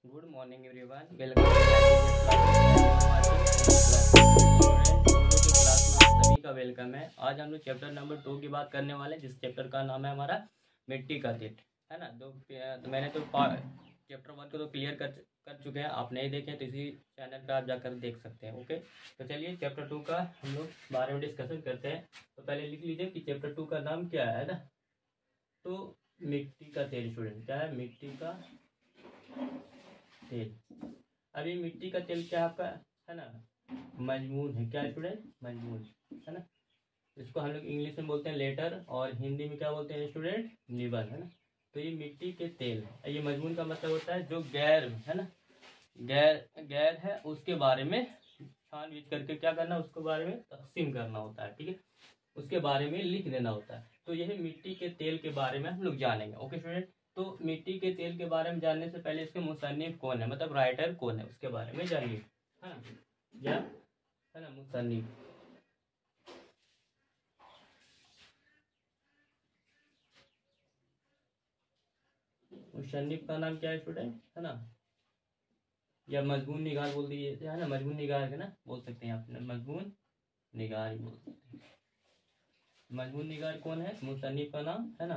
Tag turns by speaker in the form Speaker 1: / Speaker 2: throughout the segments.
Speaker 1: Good morning everyone, welcome सभी का welcome है। आज हम लोग चैप्टर नंबर 2 की बात करने वाले हैं, जिस चैप्टर का नाम है हमारा मिट्टी का दिल, है ना। तो मैंने तो चैप्टर 1 को तो क्लियर कर चुके हैं। आप नहीं देखें तो इसी चैनल पे आप जाकर देख सकते हैं। ओके, तो चलिए चैप्टर 2 का हम लोग बारे में डिस्कशन करते हैं। तो पहले लिख लीजिए कि चैप्टर 2 का नाम क्या है ना। तो मिट्टी का तेल, स्टूडेंट क्या है? मिट्टी का तेल। अभी मिट्टी का तेल क्या आपका है ना, मजमून है। क्या स्टूडेंट? मजमून, है ना। इसको हम लोग इंग्लिश में बोलते हैं लेटर, और हिंदी में क्या बोलते हैं स्टूडेंट? निबल, है ना। तो ये मिट्टी के तेल है। ये मजमून का मतलब होता है जो गैर है ना, गैर है, उसके बारे में छानबीन करके क्या करना, उसके बारे में तकसीम करना होता है। ठीक है, उसके बारे में लिख देना होता है। तो यही मिट्टी के तेल के बारे में हम लोग जानेंगे। ओके स्टूडेंट, तो मिट्टी के तेल के बारे में जानने से पहले इसके मुसन्निफ कौन है, मतलब राइटर कौन है, उसके बारे में जानिए, है ना। या है ना, मुसन्निफ। मुसन्निफ का नाम क्या है स्टूडेंट, है ना। या मजमून निगार बोल दिए, है ना। मजमून निगार है ना, बोल सकते हैं आप, मजमून निगार ही बोल सकते हैं। मजमून निगार कौन है? मुसन्निफ का नाम, है ना।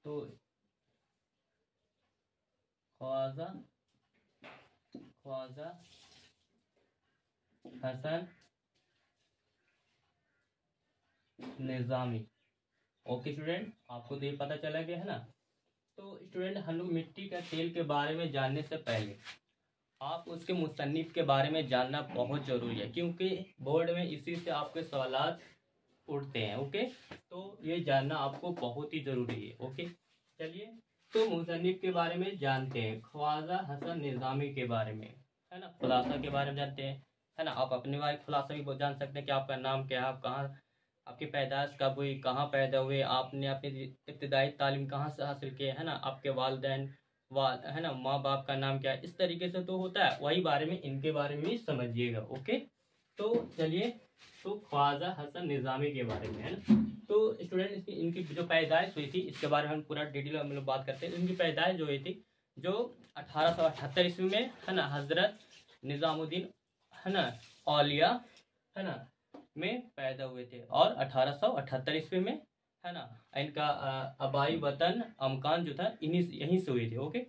Speaker 1: तो ख्वाजा ख्वाजा हसन निजामी। ओके स्टूडेंट, आपको तो ये पता चला गया, है ना। तो स्टूडेंट हम लोग मिट्टी का तेल के बारे में जानने से पहले आप उसके मुसन्निफ के बारे में जानना बहुत जरूरी है, क्योंकि बोर्ड में इसी से आपके सवालात उठते हैं। ओके, तो ये जानना आपको बहुत ही जरूरी है। ओके, चलिए तो मुसन्निफ के बारे में जानते हैं। ख्वाजा हसन निजामी के बारे में, है ना। खुलासा के बारे में जानते हैं, है ना। आप अपने बारे में खुलासा भी जान सकते हैं कि आपका नाम क्या है, आप कहाँ, आपकी पैदाइश कब हुई, कहाँ पैदा हुए, आपने अपनी इब्तदाई तालीम कहाँ से हासिल की, है ना। आपके वालिदैन है ना, माँ बाप का नाम क्या है। इस तरीके से तो होता है, वही बारे में इनके बारे में भी समझिएगा। ओके, तो चलिए, तो ख्वाजा हसन निजामी के बारे में, है ना। तो स्टूडेंट इनकी जो पैदाइश हुई थी, इसके बारे में हम पूरा डिटेल हम लोग बात करते हैं। इनकी पैदाइश जो हुई थी, जो 1878 ईस्वी में, है ना, हजरत निजामुद्दीन, है ना, औलिया, है ना, में पैदा हुए थे। और 1878 ईस्वी में, है ना, इनका आबाई वतन अमकान जो था इन्हीं यहीं से हुए थे। ओके,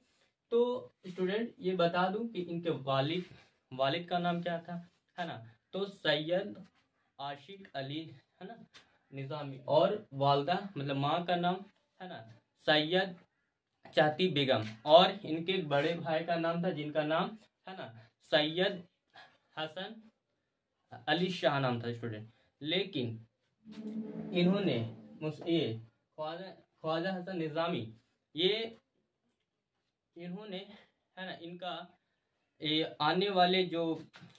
Speaker 1: तो स्टूडेंट ये बता दूं कि इनके वालिद का नाम क्या था, है ना। तो सैयद आशिक अली, है ना, निजामी। और वालदा मतलब माँ का नाम, है ना, सैयद चाती बेगम। और इनके बड़े भाई का नाम था, जिनका नाम, है ना, सैयद हसन अली शाह नाम था स्टूडेंट। लेकिन इन्होंने ये ख्वाजा हसन निजामी, ये इन्होंने, है ना, इनका ये आने वाले जो,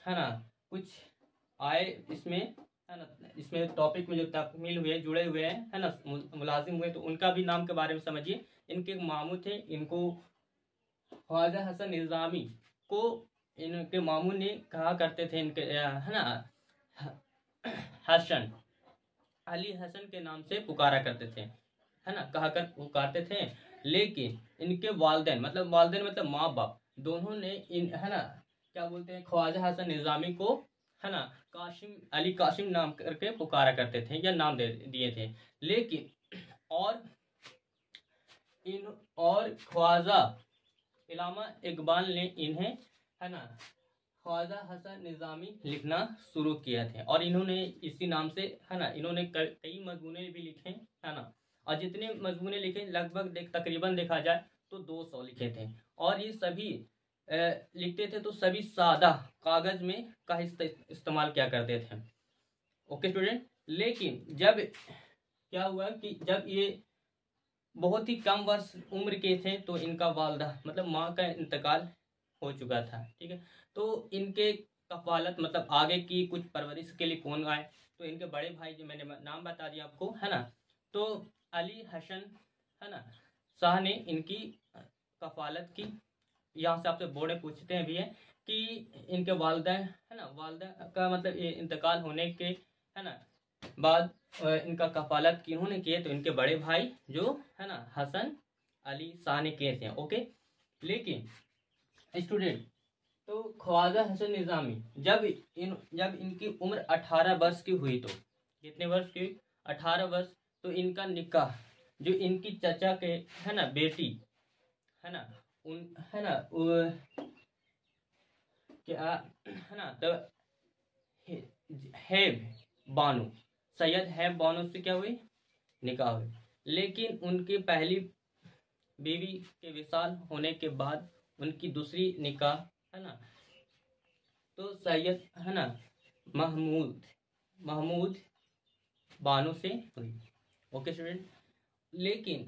Speaker 1: है ना, कुछ आए इसमें, है ना, इसमें टॉपिक में जो तकमील हुए, जुड़े हुए हैं, है ना, मुलाजिम हुए, तो उनका भी नाम के बारे में समझिए। इनके एक मामू थे, इनको ख्वाजा हसन निजामी को इनके मामू ने कहा करते थे, इनके है ना, हसन अली हसन के नाम से पुकारा करते थे, है ना, कहा कर पुकारते थे। लेकिन इनके वालदेन मतलब माँ बाप दोनों ने इन, है ना, क्या बोलते हैं, ख्वाजा हसन निजामी को, है ना, कासिम नाम करके पुकारा करते थे, या नाम दे दिए थे। लेकिन और ख्वाजा इलामा इकबाल ने इन्हें, है ना, ख्वाजा हसन निजामी लिखना शुरू किया थे। और इन्होंने इसी नाम से, है ना, इन्होंने कई मजमूने भी लिखे, है ना। और जितने मजमूने लिखे लगभग तकरीबन देखा जाए तो 200 लिखे थे। और ये सभी लिखते थे तो सभी सादा कागज में का इस्तेमाल किया करते थे। ओके स्टूडेंट, लेकिन जब क्या हुआ कि जब ये बहुत ही कम वर्ष उम्र के थे, तो इनका वालदा मतलब माँ का इंतकाल हो चुका था। ठीक है, तो इनके कफालत मतलब आगे की कुछ परवरिश के लिए कौन आए, तो इनके बड़े भाई जो मैंने नाम बता दिया आपको, है ना। तो अली हसन, है ना, शाह ने इनकी कफालत की। यहाँ से आपसे बोर्ड में पूछते हैं भी है कि इनके वालदा, है ना, वालदा का मतलब ये इंतकाल होने के, है ना, बाद इनका कफालत किन्होंने किए, तो इनके बड़े भाई जो, है ना, हसन अली शाह ने किए थे। ओके, लेकिन स्टूडेंट, तो ख्वाजा हसन निज़ामी जब इनकी उम्र 18 वर्ष की हुई, तो कितने वर्ष की? 18 वर्ष। तो इनका निकाह जो इनकी चचा के है ना बेटी है ना, उन है ना क्या है ना, तो हैब बानो, सैयद हैब बानो से क्या हुई? निकाह हुई। लेकिन उनकी पहली बीवी के विशाल होने के बाद उनकी दूसरी निकाह है ना, तो सैयद है ना महमूद बानो से हुई। Okay student. लेकिन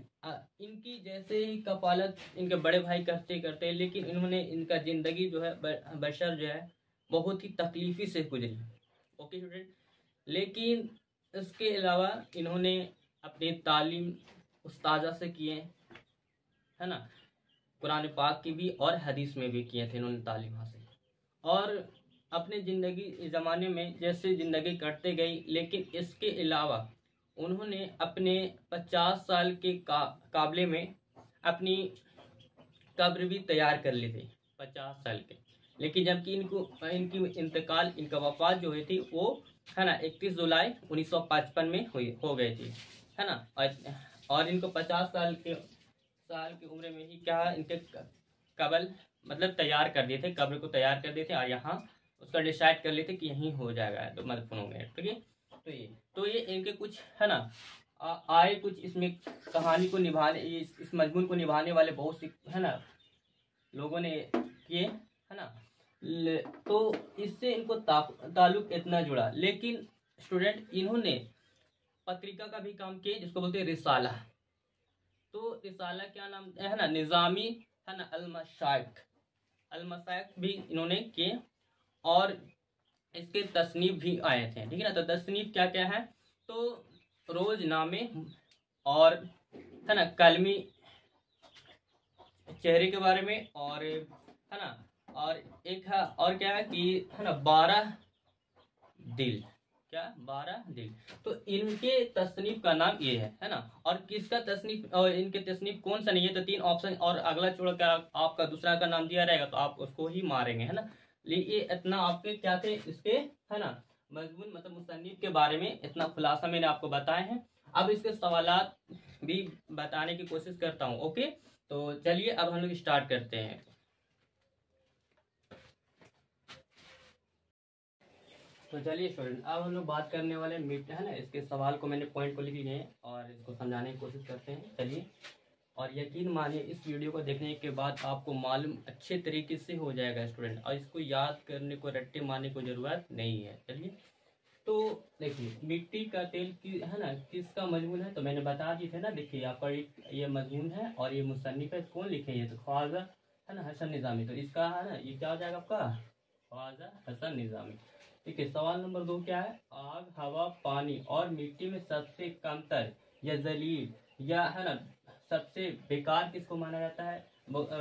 Speaker 1: इनकी जैसे ही कपालत इनके बड़े भाई करते करते, लेकिन इन्होंने इनका जिंदगी जो है बशर जो है बहुत ही तकलीफी से गुजरी। Okay student. लेकिन इसके अलावा इन्होंने अपनी तालीम उस्ताजा से किए है ना, कुरान पाक की भी और हदीस में भी किए थे इन्होंने तालीम हासिल। और अपने ज़िंदगी ज़माने में जैसे ज़िंदगी कटते गई, लेकिन इसके अलावा उन्होंने अपने 50 साल के काबले में अपनी कब्र भी तैयार कर ली थी, 50 साल के। लेकिन जबकि इनकी इंतकाल, इनका वफात जो हुई थी वो है ना 31 जुलाई 1955 में हो गई थी है ना। और इनको 50 साल की उम्र में ही क्या इनके कब्र मतलब तैयार कर दिए थे, कब्र को तैयार कर दिए थे, और यहाँ उसका डिसाइड कर लिए थे कि यहीं हो जाएगा, तो मदफून हो गए। ठीक है। तो ये इनके कुछ है ना आए कुछ इसमें कहानी को निभाने, इस मजमून को निभाने वाले बहुत से है ना लोगों ने किए है ना। तो इससे इनको ताल्लुक इतना जुड़ा। लेकिन स्टूडेंट इन्होंने पत्रिका का भी काम किया जिसको बोलते हैं रिसाला। तो रिसाला क्या नाम है ना, निज़ामी है ना अलमशाइख भी इन्होंने किए, और इसके तसनीफ भी आए थे। ठीक है ना। तो तसनीफ क्या क्या है, तो रोजनामे और है ना कलमी चेहरे के बारे में, और है ना, और एक है और क्या है कि है ना 12 दिल, क्या 12 दिल। तो इनके तसनीफ का नाम ये है ना। और किसका तसनीफ, और इनके तसनीफ कौन सा नहीं है, तो 3 ऑप्शन और अगला छोड़ कर आपका दूसरा का नाम दिया रहेगा तो आप उसको ही मारेंगे है ना। ये इतना आपके क्या थे इसके है ना मजमून मतलब मुसन्निफ के बारे में इतना खुलासा मैंने आपको बताए हैं। अब इसके सवालात भी बताने की कोशिश करता हूँ। ओके, तो चलिए अब हम लोग स्टार्ट करते हैं। तो चलिए स्टूडेंट, अब हम लोग बात करने वाले मिट है ना, इसके सवाल को मैंने पॉइंट को लिख लिए हैं और इसको समझाने की कोशिश करते हैं। चलिए, और यकीन मानिए इस वीडियो को देखने के बाद आपको मालूम अच्छे तरीके से हो जाएगा स्टूडेंट, और इसको याद करने को रट्टे मारने को ज़रूरत नहीं है। चलिए, तो देखिए मिट्टी का तेल की है ना किसका मजमून है, तो मैंने बता दी थे ना। देखिए आपका ये मजमून है और ये मुसन्निफ है, कौन लिखे ये, तो ख्वाजा है ना हसन निज़ामी। तो इसका है ना ये क्या हो जाएगा आपका, ख्वाजा हसन निज़ामी। ठीक है। सवाल नंबर 2 क्या है, आग, हवा, पानी और मिट्टी में सबसे कमतर या जलील या है ना सबसे बेकार किसको माना जाता है?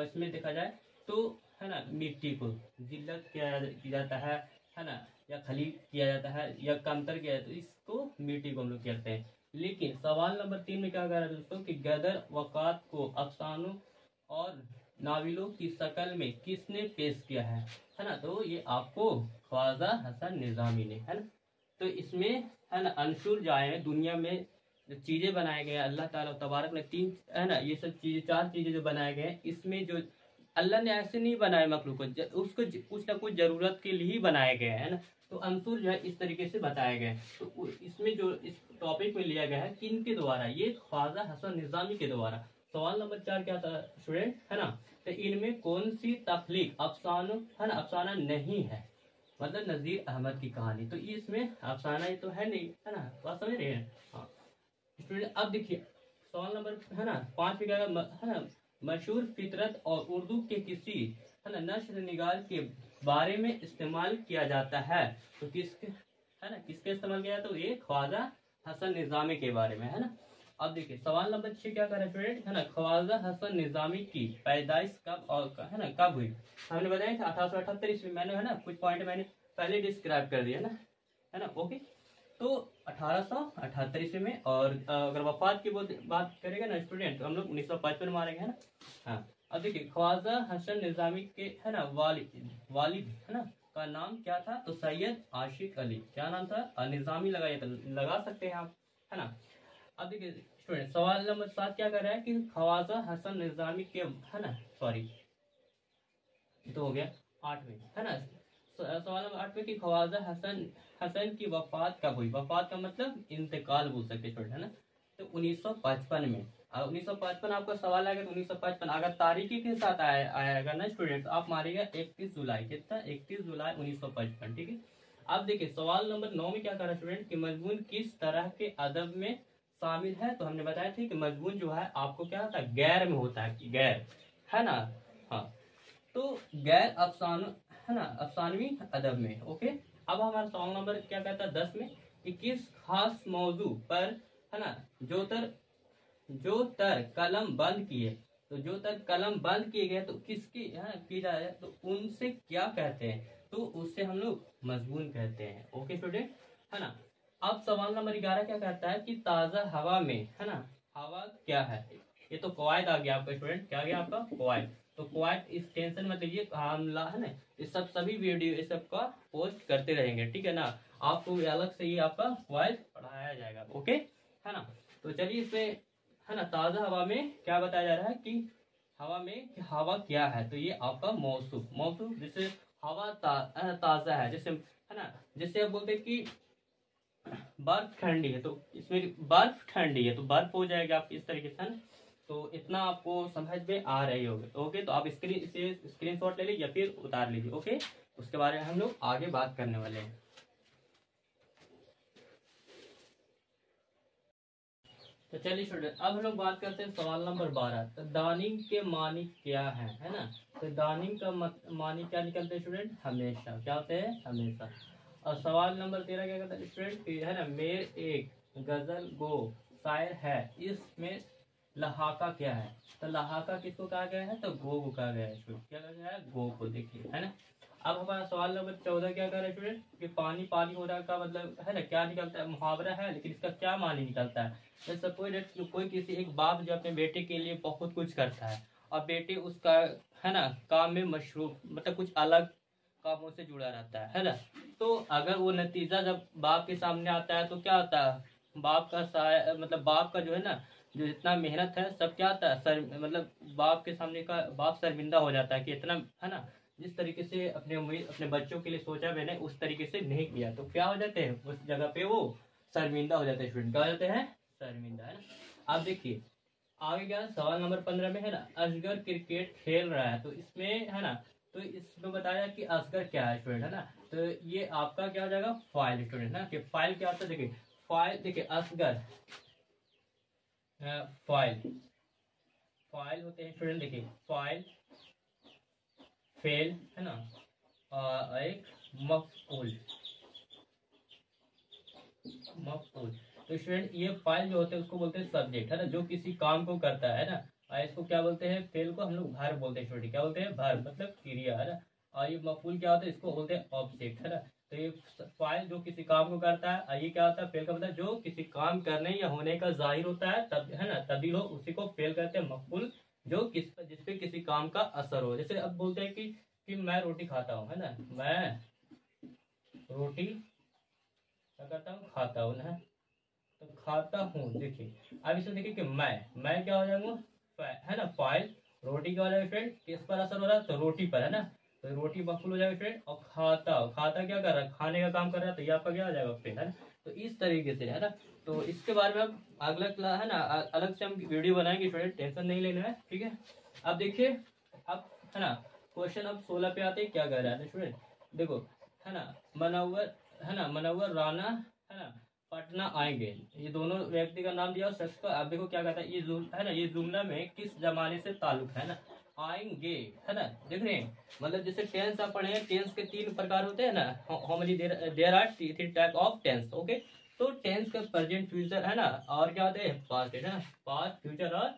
Speaker 1: इसमें देखा जाए तो है ना मिट्टी को जिल्लत किया जाता है ना, या खलील किया जाता है या कमतर किया जाता है, इसको मिट्टी को हम लोग कहते हैं। लेकिन सवाल नंबर 3 में क्या कह रहा है दोस्तों कि गदर वक़ात को अफसानों और नाविलों की शक्ल में किसने पेश किया है ना, तो ये आपको ख्वाजा हसन निज़ामी ने है ना। तो इसमें है ना अंशुर जो आए हैं दुनिया में चीज़ें बनाए गए हैं, अल्लाह ताला तबारक ने 3 है ना ये सब चीज़ें 4 चीज़ें जो बनाए गए हैं, इसमें जो अल्लाह ने ऐसे नहीं बनाए मखलूक को, उसको कुछ ना कुछ ज़रूरत के लिए ही बनाए गए हैं ना। तो अंशुर जो है इस तरीके से बताए गए। तो इसमें जो इस टॉपिक में लिया गया है किन के द्वारा, ये ख्वाजा हसन निज़ामी के द्वारा। सवाल नंबर 4 क्या था स्टूडेंट है ना, तो इनमें कौन सी तख्लीक अफसानों है ना अफसाना नहीं है, मतलब नज़ीर अहमद की कहानी। तो ये इसमें अफसाना ही तो है नहीं है ना, बात समझ रहे हैं। हाँ स्टूडेंट, अब देखिए सवाल नंबर है ना 5 में क्या है ना, मशहूर फितरत और उर्दू के किसी है ना नश्र निगार के बारे में इस्तेमाल किया जाता है, तो किसके इस्तेमाल किया जाता है, तो ये ख्वाजा हसन निज़ामी के बारे में है ना। अब देखिए सवाल नंबर 6 क्या कर रहा है स्टूडेंट है ना, ख्वाजा हसन निज़ामी की पैदाइश कब और है ना कब हुई। हमने बताया था 1878 ईस्वी, मैंने है ना कुछ पॉइंट मैंने पहले डिस्क्राइब कर दिया ना है ना। ओके, तो 1878 ईस्वी में, और अगर वफात की बात करेगा ना स्टूडेंट तो हम लोग 1955 मारेंगे है ना। हाँ, अब देखिए ख्वाजा हसन निजामी के है ना वालिद है ना का नाम क्या था, तो सैयद आशिक अली। क्या नाम था? निजामी लगाइए, तो लगा सकते हैं आप, है ना। अब देखिए स्टूडेंट सवाल नंबर 7 क्या कर रहा है कि ख्वाजा हसन निजामी के है ना, सॉरी तो हो गया 8 में, है ना। सवाल नंबर 8 में कि ख्वाजा हसन की वफात कब हुई? वफात का मतलब इंतकाल बोल सकते स्टूडेंट, है ना। तो 1955 में। 1955 आपका सवाल आएगा तो 1955 अगर तारीखी के साथ आएगा ना स्टूडेंट, तो आप मारिएगा 31 जुलाई। कितना? 31 जुलाई 1955, ठीक है। अब देखिए सवाल नंबर 9 में क्या कर रहा है स्टूडेंट कि मजमून किस तरह के अदब में शामिल है? तो हमने बताया था कि मजमून जो है आपको क्या होता है, गैर में होता है, गैर, है ना। हाँ, तो गैर अफसानों है ना, अफसानवी अदब में। ओके, अब हमारा सवाल नंबर क्या कहता है 10 में कि किस खास मौजू पर है ना जो तर कलम बंद किए, तो जो तर कलम बंद किए गए तो किसकी है की जाए, तो उनसे क्या कहते हैं? तो उससे हम लोग मजमून कहते हैं। ओके स्टूडेंट, है ना। अब सवाल नंबर 11 क्या कहता है कि ताजा हवा में है ना हवा क्या है? ये तो कवायद आ गया आपका स्टूडेंट, क्या आ गया आपका कवायद। तो क्वाइट इस टेंशन मत लीजिए, हम है ना इस सब सभी वीडियो इस सब का पोस्ट करते रहेंगे, ठीक है ना। आपको अलग से ही आपका क्वाइट पढ़ाया जाएगा। ओके, है ना। तो चलिए इसमें है ना ताज़ा हवा में क्या बताया जा रहा है कि हवा में कि हवा क्या है, तो ये आपका मौसू जैसे हवा ताज़ा है, जैसे है ना, जैसे आप बोलते हैं कि बर्फ ठंडी है, तो इसमें बर्फ ठंडी है तो बर्फ हो जाएगा आप इस तरीके से, है ना। तो इतना आपको समझ में आ रही होगी। ओके, तो आप स्क्रीनशॉट ले लीजिए या फिर उतार लीजिए। ओके, उसके बारे में हम लोग आगे बात करने वाले हैं। तो चलिए स्टूडेंट, अब हम लोग बात करते हैं सवाल नंबर 12। तो दानिंग के मानी क्या है ना। तो दानिंग का मानी क्या निकलते हैं स्टूडेंट? हमेशा। क्या होते हैं? हमेशा। और सवाल नंबर 13 क्या कहता है स्टूडेंट, है ना मेर एक गजल गो शायर है, इसमें लहाका क्या है? तो लहाका किसको कहा गया है? तो गो को कहा गया है स्टूडेंट। क्या कहा गया है? गो को। देखिए, है ना। अब हमारा सवाल नंबर 14 क्या कर रहा है स्टूडेंट कि पानी पानी होने का मतलब है ना क्या निकलता है? मुहावरा है, लेकिन इसका क्या मानी निकलता है? जैसे कोई किसी एक बाप जो अपने बेटे के लिए बहुत कुछ करता है और बेटे उसका है ना काम में मशरूफ, मतलब कुछ अलग कामों से जुड़ा रहता है ना। तो अगर वो नतीजा जब बाप के सामने आता है तो क्या होता है? बाप का मतलब बाप का जो है ना जो इतना मेहनत है सब क्या होता है मतलब बाप के सामने का बाप शर्मिंदा हो जाता है कि इतना है ना जिस तरीके से अपने बच्चों के लिए सोचा मैंने उस तरीके से नहीं किया, तो क्या हो जाते हैं उस जगह पे वो शर्मिंदा हो जाते हैं स्टूडेंट। क्या हो जाते हैं? शर्मिंदा, है ना। आप देखिए आगे क्या सवाल नंबर 15 में है ना असगर क्रिकेट खेल रहा है, तो इसमें है ना तो इसमें बताया कि असगर क्या है स्टूडेंट, है ना। तो ये आपका क्या हो जाएगा? फाइल स्टूडेंट ना, कि फाइल क्या होता है? देखिए फाइल, देखिए असगर फाइल होते हैं स्टूडेंट। देखिए फाइल फेल है ना एक मफऊल तो स्टूडेंट ये फाइल जो होते हैं उसको बोलते हैं सब्जेक्ट, है ना, जो किसी काम को करता है ना। और इसको क्या बोलते हैं? फेल को हम लोग वर्ब बोलते हैं स्टूडेंट। क्या बोलते हैं? वर्ब मतलब क्रिया, है ना। और ये मफऊल क्या होता है? इसको बोलते हैं ऑब्जेक्ट, है ना। तो ये फाइल जो किसी काम को करता है, और ये क्या होता है? फेल का मतलब जो किसी काम करने या होने का जाहिर होता है तब, है ना, तभी लोग उसी को फेल करते हैं। मफऊल जो जिसपे किसी काम का असर हो, जैसे अब बोलते हैं कि मैं रोटी खाता हूँ, है ना, मैं रोटी क्या करता हूँ? खाता हूँ ना, तो खाता हूँ। देखिए अब इसमें देखिए कि मैं क्या हो जाऊंगा? है ना फाइल। रोटी क्या हो जाएगा फ्रेंड? किस पर असर हो रहा है? तो रोटी पर, है ना। तो रोटी मफूल हो जाएगा फ्रेंड। और खाता क्या कर रहा है? खाने का काम कर रहा है, तो ये आपका क्या हो जाएगा फ्रेंड, है ना। तो इस तरीके से, है ना। तो इसके बारे में अब अगला क्लास है ना अलग से हम वीडियो बनाएंगे फ्रेंड, टेंशन नहीं लेना है, ठीक है। अब देखिए अब है ना क्वेश्चन अब 16 पे आते हैं। क्या कह रहा है स्टूडेंट? देखो है ना मनव्वर राना है ना पटना आएंगे, ये दोनों व्यक्ति का नाम दिया और शख्स का। आप देखो क्या कहता है, है ना ये जुमला में किस जमाने से ताल्लुक है ना। आएंगे, है ना, देख रहे हैं मतलब जैसे टेंस आप पढ़े हैं, टेंस के 3 प्रकार होते हैं ना। How many there are 3 type of tense. Okay, तो टेंस का प्रेजेंट फ्यूचर है ना, और क्या होते हैं? पास्ट, है ना, पास्ट फ्यूचर और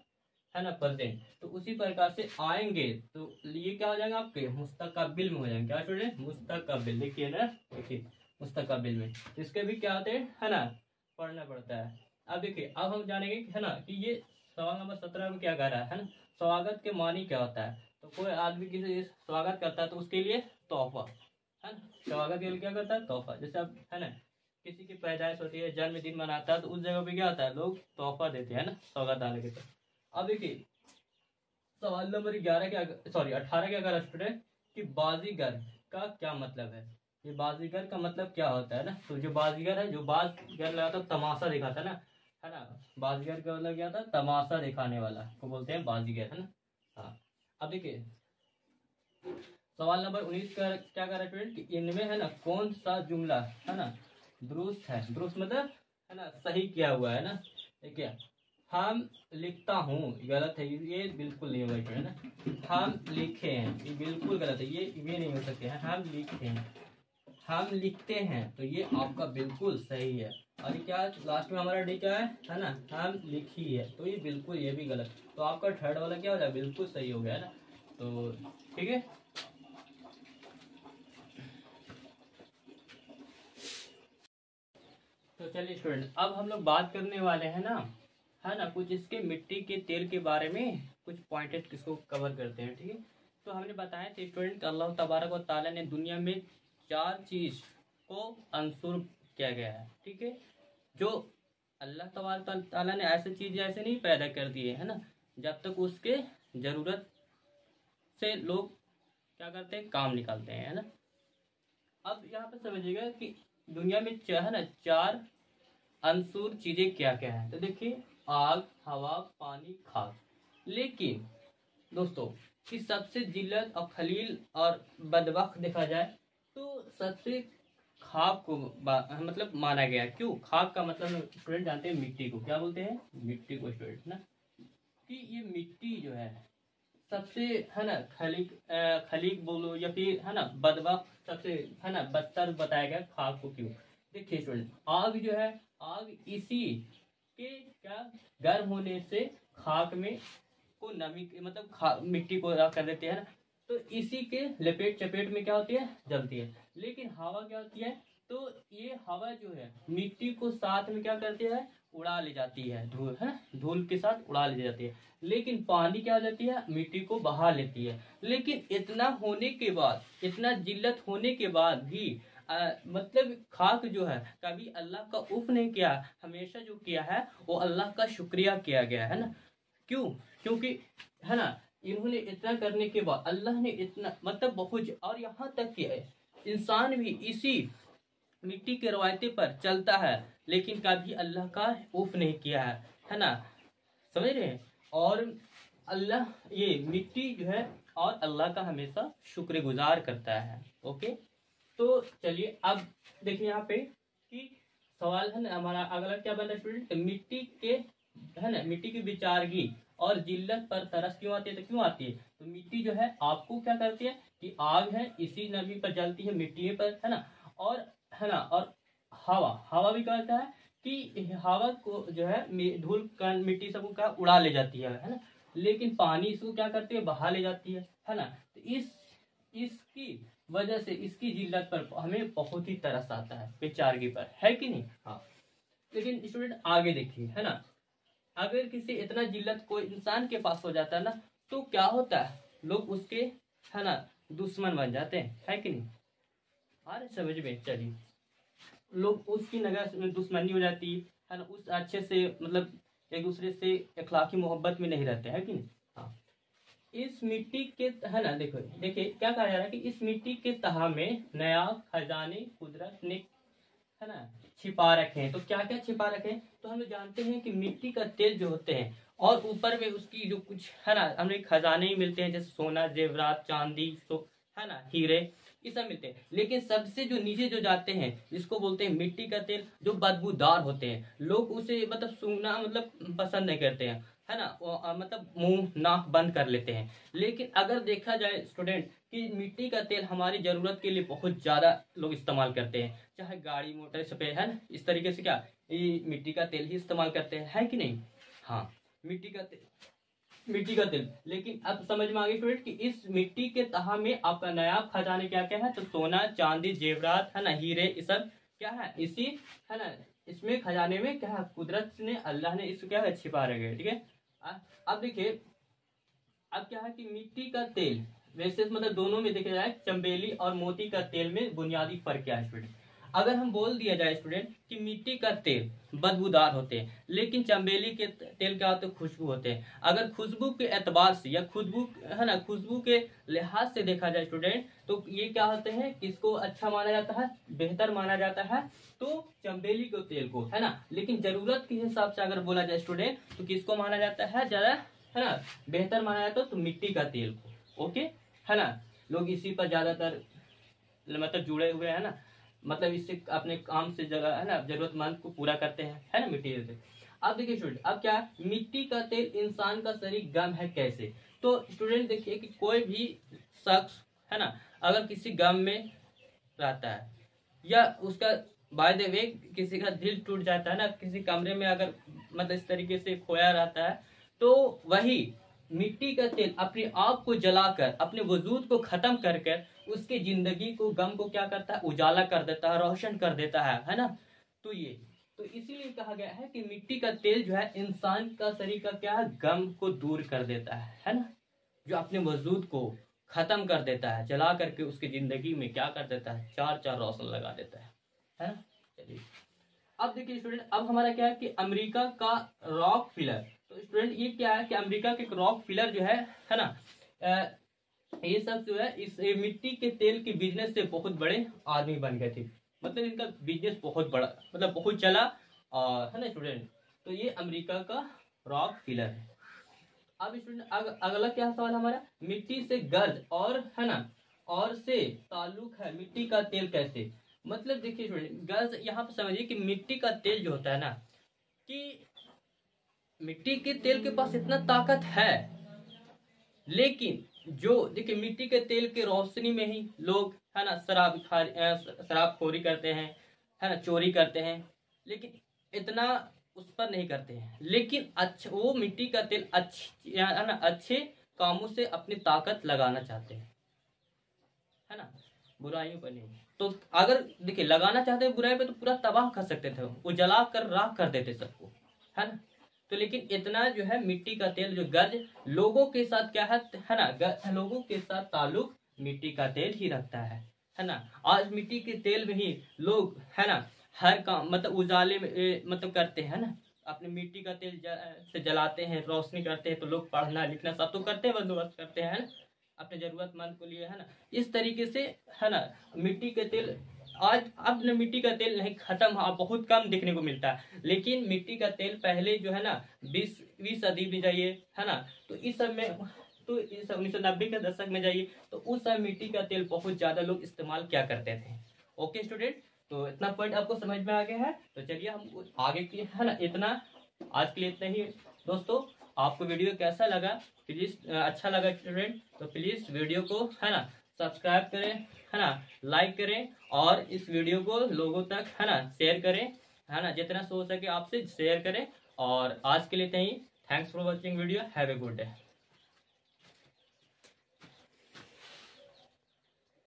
Speaker 1: है ना प्रेजेंट। तो उसी प्रकार से आएंगे तो ये क्या हो जाएगा आपके? मुस्तकबिल में हो जाएंगे। क्या स्टूडेंट? मुस्तकबिल। देखिए ना, देखिए मुस्तकबिल में इसके भी क्या होते हैं, है ना, पढ़ना पड़ता है। अब देखिए अब हम जानेंगे है ना कि ये सवाल नंबर 17 में क्या कह रहा है ना। स्वागत के मानी क्या होता है? तो कोई आदमी किसी स्वागत करता है तो उसके लिए तोहफा, है ना, स्वागत के लिए क्या करता है? तोहफा। जैसे अब है ना, किसी की पैदाइश होती है, जन्मदिन मनाता है, तो उस जगह पे क्या होता है? लोग तोहफा देते हैं ना, सौगात आने के। तो अब देखिए सवाल नंबर 11 क्या, सॉरी 18 क्या करा स्टूडेंट कि बाजीगर का क्या मतलब है? ये बाजीगर का मतलब क्या होता है ना? तो जो बाजीगर है, जो बाजीगर लगाता है तमाशा दिखाता है ना, बाजीगर का मतलब क्या था? तमाशा दिखाने वाला को बोलते हैं बाजीगर, है ना। हाँ, अब देखिए सवाल नंबर 19 का क्या कर रहा है कि इनमें है ना कौन सा जुमला है ना दुरुस्त है? दुरुस्त मतलब है ना सही किया हुआ है ना। देखिए हम लिखता हूँ गलत है, ये बिल्कुल नहीं होगा, है ना। हम लिखे हैं, ये बिल्कुल गलत है, ये नहीं हो सकते हैं। हम लिखे हैं, हम लिखते हैं, तो ये आपका बिल्कुल सही है। और ये क्या लास्ट में हमारा डी क्या है ना, हम लिखी है, तो ये बिल्कुल ये भी गलत। तो आपका थर्ड वाला क्या हो जाए? बिल्कुल सही हो गया है ना। तो ठीक है, तो चलिए स्टूडेंट अब हम लोग बात करने वाले हैं ना, है ना, कुछ इसके मिट्टी के तेल के बारे में कुछ पॉइंटेड इसको कवर करते हैं, ठीक है। तो हमने बताया थे स्टूडेंट अल्लाह तबारक व तआला ने दुनिया में 4 चीज को अंसुर किया गया है, ठीक है। जो अल्लाह तबारक व तआला ने ऐसी चीज ऐसे नहीं पैदा कर दिए है ना, जब तक उसके जरूरत से लोग क्या करते हैं? काम निकालते हैं, है ना। अब यहाँ पे समझिएगा कि दुनिया में है ना 4 अनसुर चीजें क्या क्या है। तो देखिए आग, हवा, पानी, खाक। लेकिन दोस्तों कि सबसे जिल्लत और खलील और बदबख्त देखा जाए तो सबसे खाक को मतलब माना गया। क्यों? खाक का मतलब स्टूडेंट जानते हैं मिट्टी को क्या बोलते हैं? मिट्टी को स्टूडेंट ना, कि ये मिट्टी जो है सबसे है ना खलीक बोलो या फिर है ना बदबख्त सबसे है ना बदतर बताया गया खाक को। क्यों? देखिए स्टूडेंट आग जो है, आग इसी के क्या गर्म होने से खाक में को नमी मतलब मिट्टी को कर देते हैं ना, तो इसी के लपेट चपेट में क्या होती है? जलती है। लेकिन हवा क्या होती है? तो ये हवा जो है मिट्टी को साथ में क्या करती है? उड़ा ले जाती है, धूल है, धूल के साथ उड़ा ले जाती है। लेकिन पानी क्या हो जाती है? मिट्टी को बहा लेती है। लेकिन इतना होने के बाद, इतना जिल्लत होने के बाद भी मतलब खाक जो है कभी अल्लाह का उफ नहीं किया, हमेशा जो किया है वो अल्लाह का शुक्रिया किया गया है ना। क्यों? क्योंकि है ना इन्होंने इतना करने के बाद अल्लाह ने इतना मतलब बहुत, और यहाँ तक कि इंसान भी इसी मिट्टी के रवायते पर चलता है, लेकिन कभी अल्लाह का उफ नहीं किया है ना, समझ रहे हैं। और अल्लाह ये मिट्टी जो है और अल्लाह का हमेशा शुक्रगुजार करता है। ओके, तो चलिए अब देखिए यहाँ पे कि सवाल है ना हमारा अगला क्या बन रहा है स्टूडेंट, मिट्टी के है ना मिट्टी की विचारगी और जिल्लत पर तरस क्यों आती है? तो क्यों आती है? तो मिट्टी जो है आपको क्या करती है कि आग है इसी नमी पर जलती है, मिट्टी पर, है ना। और है ना, और हवा, हवा भी कहता है कि हवा को जो है धूल कण मिट्टी सबको क्या उड़ा ले जाती है ना। लेकिन पानी इसको क्या करती है? बहा ले जाती है ना। तो इसकी वजह से इसकी जिल्लत पर हमें बहुत ही तरस आता है, बेचारगी पर, है कि नहीं? हाँ। लेकिन स्टूडेंट आगे देखिए, है ना, अगर किसी इतना जिल्लत कोई इंसान के पास हो जाता है ना, तो क्या होता है? लोग उसके है ना दुश्मन बन जाते हैं, है कि नहीं? आ रहे समझ में? चलिए लोग उसकी नजर में दुश्मनी हो जाती है ना, उस अच्छे से मतलब एक दूसरे से अखलाकी मोहब्बत में नहीं रहते, है कि नहीं? हाँ। इस मिट्टी के है ना देखो देखिए क्या कहा जा रहा है कि इस मिट्टी के तह में नया खजाने कुदरत ने है ना छिपा रखे हैं। तो क्या क्या छिपा रखे हैं? तो हम लोग जानते हैं कि मिट्टी का तेल जो होते हैं और ऊपर में उसकी जो कुछ है ना हमें खजाने ही मिलते हैं, जैसे सोना, जेवरात, चांदी, है ना हीरे, ये सब मिलते हैं। लेकिन सबसे जो नीचे जो जाते हैं जिसको बोलते हैं मिट्टी का तेल, जो बदबूदार होते हैं, लोग उसे मतलब सूंघना मतलब पसंद नहीं करते हैं, है ना, मतलब मुंह नाक बंद कर लेते हैं। लेकिन अगर देखा जाए स्टूडेंट कि मिट्टी का तेल हमारी जरूरत के लिए बहुत ज्यादा लोग इस्तेमाल करते हैं, चाहे गाड़ी मोटर से पे है ना, इस तरीके से क्या ये मिट्टी का तेल ही इस्तेमाल करते हैं, है कि नहीं? हाँ, मिट्टी का तेल, मिट्टी का तेल। लेकिन अब समझ में आ गई स्टूडेंट कि इस मिट्टी के तह में आपका नायाब खजाने क्या क्या है? तो सोना, चांदी, जेवरात, है ना, हीरे, ये सब क्या है? इसी है ना इसमें खजाने में क्या है? कुदरत ने, अल्लाह ने इसको क्या है? छिपा रखे, ठीक है। अब देखिए अब क्या है कि मिट्टी का तेल वैसे मतलब दोनों में देखा जाए चंबेली और मोती का तेल में बुनियादी फर्क क्या है स्टूडेंट। अगर हम बोल दिया जाए स्टूडेंट कि मिट्टी का तेल बदबूदार होते हैं, लेकिन चंबेली के तेल क्या होते हैं, खुशबू होते हैं। अगर खुशबू के एतबार से या खुशबू है ना, खुशबू के लिहाज से देखा जाए स्टूडेंट, तो ये क्या होते हैं, किसको अच्छा माना जाता है, बेहतर माना जाता है, तो चंबेली के तेल को, है ना। लेकिन जरूरत के हिसाब से अगर बोला जाए स्टूडेंट, तो किसको माना जाता है ज्यादा, है ना, बेहतर माना जाता है, तो मिट्टी का तेल को। ओके, है ना। लोग इसी पर ज्यादातर मतलब जुड़े हुए हैं ना, मतलब इससे अपने काम से जगह, है ना, जरूरतमंद को पूरा करते हैं, है ना, मटेरियल से। अब देखिए स्टूडेंट, अब क्या मिट्टी का तेल इंसान का शरीर गम है कैसे। तो स्टूडेंट देखिए कि कोई भी शख्स, है ना, अगर किसी गम में रहता है या उसका बाय द वे किसी का दिल टूट जाता है ना, किसी कमरे में अगर मतलब इस तरीके से खोया रहता है, तो वही मिट्टी का तेल अपने आप को जलाकर अपने वजूद को खत्म कर कर उसकी जिंदगी को, गम को क्या करता है, उजाला कर देता है, रोशन कर देता है ना। तो ये तो इसीलिए कहा गया है कि मिट्टी का तेल जो है इंसान का शरीर का क्या है, गम को दूर कर देता है ना, जो अपने वजूद को खत्म कर देता है, जला करके उसकी जिंदगी में क्या कर देता है, चार चार रोशन लगा देता है ना। चलिए अब देखिए स्टूडेंट, अब हमारा क्या है कि अमेरिका का रॉक फिलर। तो स्टूडेंट ये क्या है कि अमेरिका के रॉक फिलर जो है ना, ये सब जो है इस मिट्टी के तेल के बिजनेस से बहुत बड़े आदमी बन गए थे। मतलब इनका बिजनेस बहुत बड़ा, मतलब बहुत चला, और है ना स्टूडेंट। तो ये अमेरिका का रॉक फिलर है। अब स्टूडेंट अगला क्या सवाल हमारा, मिट्टी से गर्द और, है ना, और से ताल्लुक है मिट्टी का तेल कैसे। मतलब देखिए स्टूडेंट, गर्ज यहाँ पे समझिए कि मिट्टी का तेल जो होता है ना, कि मिट्टी के तेल के पास इतना ताकत है, लेकिन जो देखिए मिट्टी के तेल के रोशनी में ही लोग, है ना, शराबखोरी करते हैं, है ना, चोरी करते हैं, लेकिन इतना उस पर नहीं करते हैं। लेकिन अच्छा वो मिट्टी का तेल अच्छे, है ना, अच्छे कामों से अपनी ताकत लगाना चाहते हैं, है ना, बुराइयों पर नहीं। तो अगर देखिए लगाना चाहते हैं बुराई पे, तो पूरा तबाह कर सकते थे, वो जला कर राख कर देते सबको, है ना। तो लेकिन इतना जो है मिट्टी का तेल जो गर्ज लोगों के साथ क्या है ना, लोगों के साथ ताल्लुक मिट्टी का तेल ही रखता है ना। आज मिट्टी के तेल में ही लोग, है ना, हर काम मतलब उजाले में मतलब करते हैं ना, अपने मिट्टी का तेल से जलाते हैं, रोशनी करते हैं, तो लोग पढ़ना लिखना सब तो करते हैं, बंदोबस्त करते हैं, अपने जरूरतमंद के लिए, है ना। इस तरीके से, है ना, मिट्टी के तेल आज अब न मिट्टी का तेल नहीं, खत्म, हाँ बहुत कम देखने को मिलता है। लेकिन मिट्टी का तेल पहले जो है ना 20वीं सदी में जाइए, है ना, तो इस समय, तो इस 1990 के दशक में जाइए, तो उस समय मिट्टी का तेल बहुत ज्यादा लोग इस्तेमाल क्या करते थे। ओके स्टूडेंट, तो इतना पॉइंट आपको समझ में आ गया है। तो चलिए हम आगे की, है ना, इतना आज के लिए इतना ही दोस्तों। आपको वीडियो कैसा लगा, प्लीज अच्छा लगा स्टूडेंट, तो प्लीज वीडियो को, है ना, सब्सक्राइब करें, है ना, लाइक करें, और इस वीडियो को लोगों तक, है ना, शेयर करें, है ना, जितना हो सके आपसे शेयर करें। और आज के लिए इतना ही। Thanks for watching video, have a good day.